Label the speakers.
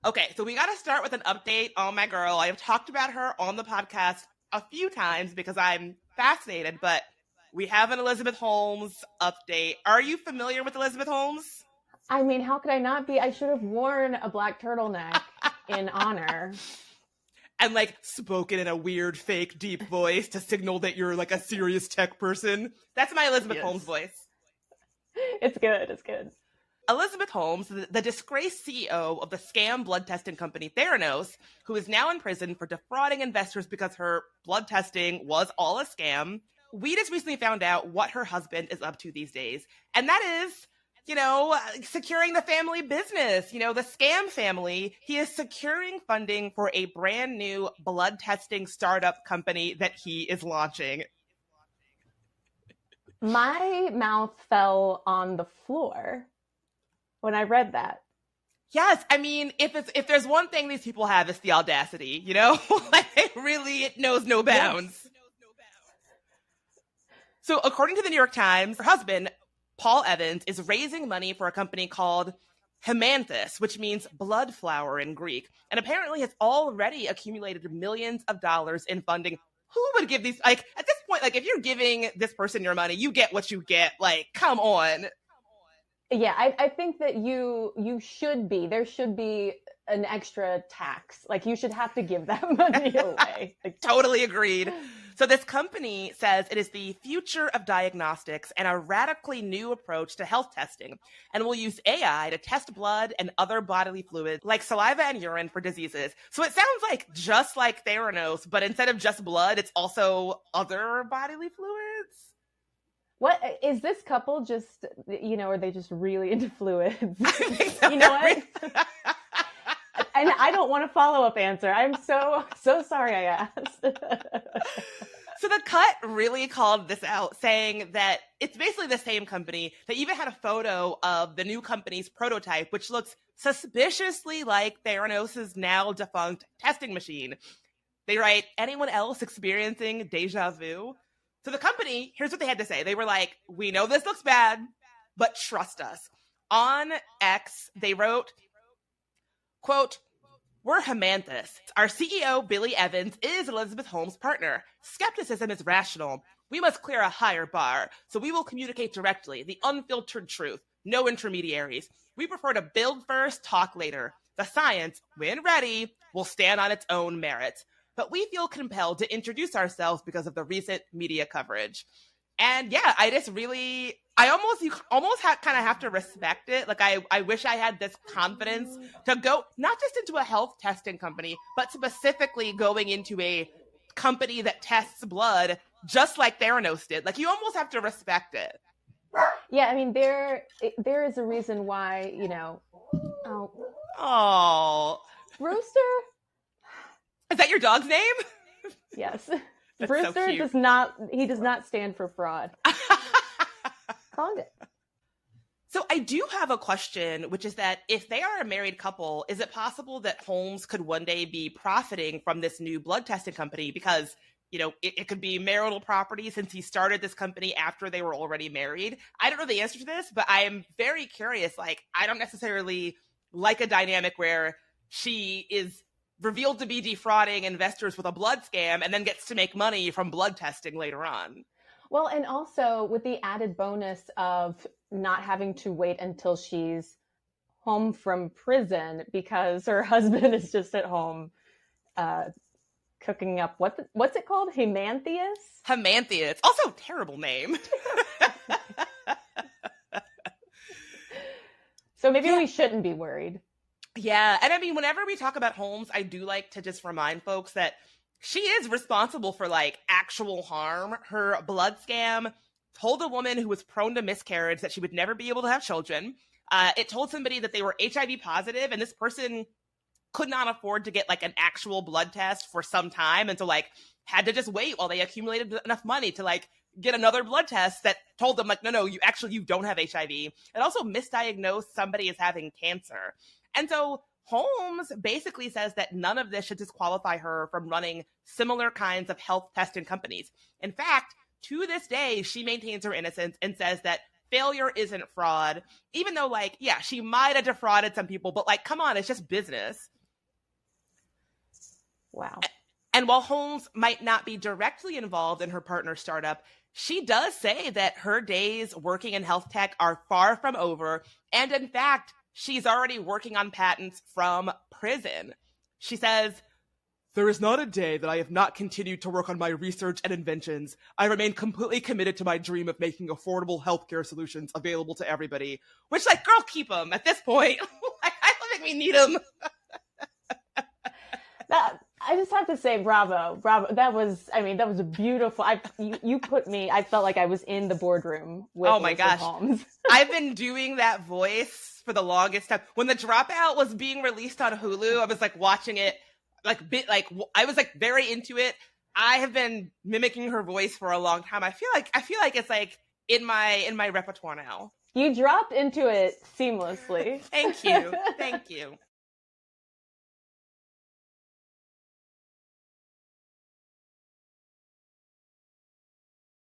Speaker 1: Okay, so we got to start with an update on my girl. I have talked about her on the podcast a few times because I'm fascinated, but we have an Elizabeth Holmes update. Are you familiar with Elizabeth Holmes?
Speaker 2: I mean, how could I not be? I should have worn a black turtleneck in honor.
Speaker 1: And like spoken in a weird, fake, deep voice to signal that you're like a serious tech person. That's my Elizabeth Holmes
Speaker 2: Yes.
Speaker 1: voice.
Speaker 2: It's good. It's good.
Speaker 1: Elizabeth Holmes, the disgraced CEO of the scam blood testing company Theranos, who is now in prison for defrauding investors because her blood testing was all a scam. We just recently found out what her husband is up to these days. And that is, securing the family business, the scam family. He is securing funding for a brand new blood testing startup company that he is launching.
Speaker 2: My mouth fell on the floor when I read that.
Speaker 1: Yes, I mean, if there's one thing these people have, it's the audacity, like it knows no bounds. Yes. So according to the New York Times, her husband, Paul Evans, is raising money for a company called Hemanthus, which means blood flower in Greek, and apparently has already accumulated millions of dollars in funding. Who would give these, like, at this point, like, if you're giving this person your money, you get what you get. Like, come on.
Speaker 2: Yeah, I think that you should be. There should be an extra tax. Like, you should have to give that money away. Like,
Speaker 1: totally agreed. So this company says it is the future of diagnostics and a radically new approach to health testing, and will use AI to test blood and other bodily fluids like saliva and urine for diseases. So it sounds like just like Theranos, but instead of just blood, it's also other bodily fluids.
Speaker 2: What is this couple just, are they just really into fluids?
Speaker 1: So
Speaker 2: you know what? And I don't want a follow-up answer. I'm so sorry I asked.
Speaker 1: So the Cut really called this out, saying that it's basically the same company. They even had a photo of the new company's prototype, which looks suspiciously like Theranos' now defunct testing machine. They write, anyone else experiencing deja vu? So the company, here's what they had to say. They were like, we know this looks bad, but trust us. On X, they wrote, quote, we're Hemanthus. Our CEO, Billy Evans, is Elizabeth Holmes' partner. Skepticism is rational. We must clear a higher bar, so we will communicate directly, the unfiltered truth, no intermediaries. We prefer to build first, talk later. The science, when ready, will stand on its own merits. But we feel compelled to introduce ourselves because of the recent media coverage. And yeah, you almost kind of have to respect it. Like, I wish I had this confidence to go, not just into a health testing company, but specifically going into a company that tests blood, just like Theranos did. Like, you almost have to respect it.
Speaker 2: Yeah, I mean, there is a reason why,
Speaker 1: Oh.
Speaker 2: Brewster?
Speaker 1: Is that your dog's name?
Speaker 2: Yes.
Speaker 1: That's
Speaker 2: Brewster
Speaker 1: so cute.
Speaker 2: does not stand for fraud. Found it.
Speaker 1: So I do have a question, which is that if they are a married couple, is it possible that Holmes could one day be profiting from this new blood testing company? Because, it could be marital property since he started this company after they were already married. I don't know the answer to this, but I am very curious. Like, I don't necessarily like a dynamic where she is revealed to be defrauding investors with a blood scam and then gets to make money from blood testing later on.
Speaker 2: Well, and also with the added bonus of not having to wait until she's home from prison because her husband is just at home cooking up, what's it called? Hemanthus?
Speaker 1: Hemanthus. Also a terrible name.
Speaker 2: So maybe we shouldn't be worried.
Speaker 1: Yeah. And I mean, whenever we talk about Holmes, I do like to just remind folks that she is responsible for like actual harm. Her blood scam told a woman who was prone to miscarriage that she would never be able to have children. It told somebody that they were HIV positive, and this person could not afford to get like an actual blood test for some time, and so like had to just wait while they accumulated enough money to like get another blood test that told them like, no, you don't have HIV. It also misdiagnosed somebody as having cancer. And so Holmes basically says that none of this should disqualify her from running similar kinds of health testing companies. In fact, to this day, she maintains her innocence and says that failure isn't fraud, even though, like, yeah, she might have defrauded some people, but, like, come on, it's just business.
Speaker 2: Wow.
Speaker 1: And while Holmes might not be directly involved in her partner's startup, she does say that her days working in health tech are far from over. And in fact, she's already working on patents from prison. She says, "There is not a day that I have not continued to work on my research and inventions. I remain completely committed to my dream of making affordable healthcare solutions available to everybody." Which, like, girl, keep them at this point. I don't think we need them.
Speaker 2: I just have to say, bravo. That was a beautiful, you put me, I felt like I was in the boardroom with Elizabeth Holmes.
Speaker 1: I've been doing that voice for the longest time. When The Dropout was being released on Hulu, I was like watching it, I was like very into it. I have been mimicking her voice for a long time. I feel like it's like in my repertoire now.
Speaker 2: You dropped into it seamlessly.
Speaker 1: Thank you. Thank you.